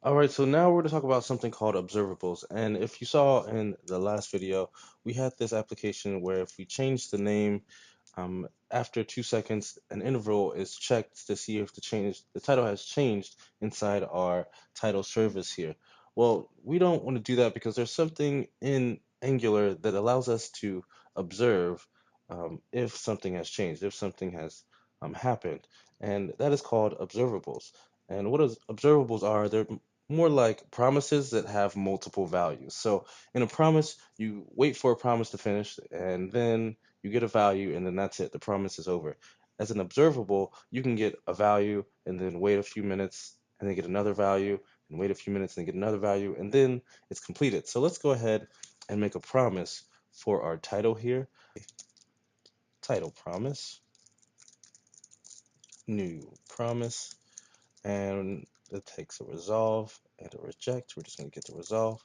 All right, so now we're going to talk about something called observables. And if you saw in the last video, we had this application where if we change the name after 2 seconds, an interval is checked to see if the title has changed inside our title service here. Well, we don't want to do that because there's something in Angular that allows us to observe if something has changed, if something has happened, and that is called observables. And what observables are, they're more like promises that have multiple values. So in a promise, you wait for a promise to finish, and then you get a value, and then that's it. The promise is over. As an observable, you can get a value and then wait a few minutes and then get another value and wait a few minutes and get another value, and then it's completed. So let's go ahead and make a promise for our title here. Title promise, new promise, and it takes a resolve and a reject. We're just going to get the resolve.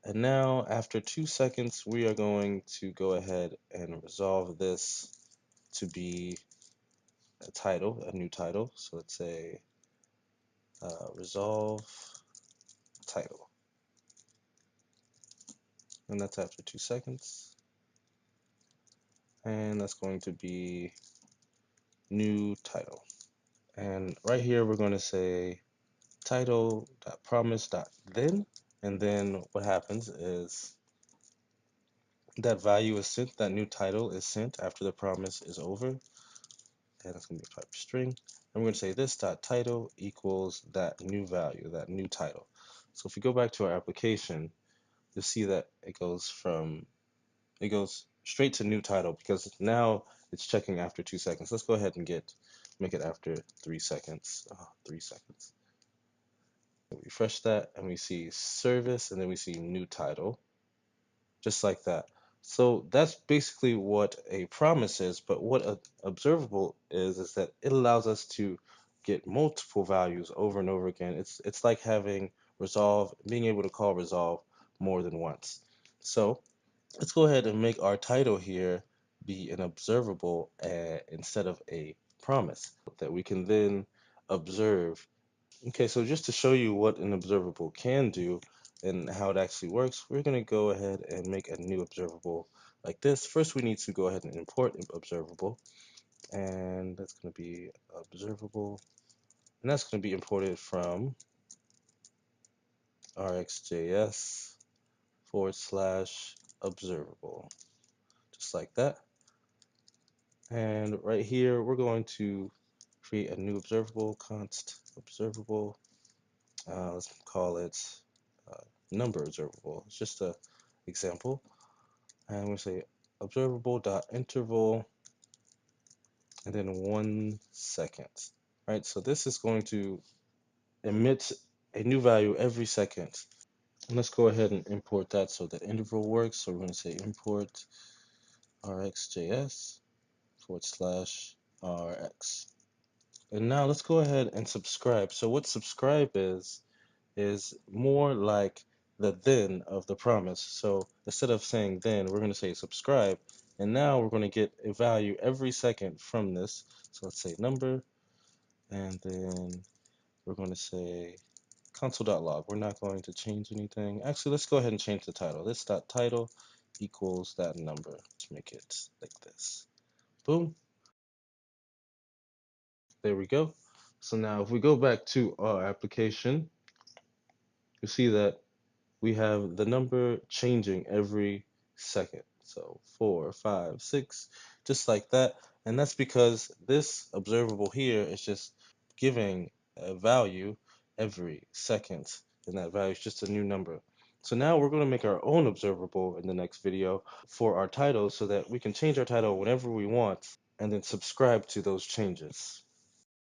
And now, after 2 seconds, we are going to go ahead and resolve this to be a title, a new title. So let's say resolve title. And that's after 2 seconds. And that's going to be new title. And right here, we're going to say title.promise.then. And then what happens is that value is sent, that new title is sent after the promise is over. And it's going to be a type string. And we're going to say this dot title equals that new value, that new title. So if we go back to our application, you'll see that it goes straight to new title because now it's checking after 2 seconds. Let's go ahead and make it after 3 seconds. 3 seconds. Refresh that and we see service and then we see new title, just like that. So that's basically what a promise is, but what an observable is that it allows us to get multiple values over and over again. It's like having resolve, being able to call resolve more than once. So let's go ahead and make our title here be an observable instead of a promise that we can then observe. Okay, so just to show you what an observable can do and how it actually works, we're going to go ahead and make a new observable like this. First, we need to go ahead and import an observable, and that's going to be observable, and that's going to be imported from rxjs / observable, just like that. And right here, we're going to create a new observable, const observable. Let's call it uh, number observable. It's just a example. And we'll say observable dot interval and then 1 second. Right, so this is going to emit a new value every second. And let's go ahead and import that so that interval works. So we're going to say import rxjs / rx. And now let's go ahead and subscribe. So what subscribe is more like the then of the promise. So instead of saying then, we're going to say subscribe. And now we're going to get a value every second from this. So let's say number, and then we're going to say console.log. We're not going to change anything. Actually, let's go ahead and change the title. This dot title equals that number. Let's make it like this. Boom. There we go. So now if we go back to our application, you see that we have the number changing every second. So 4, 5, 6, just like that. And that's because this observable here is just giving a value every second. And that value is just a new number. So now we're going to make our own observable in the next video for our title so that we can change our title whenever we want and then subscribe to those changes.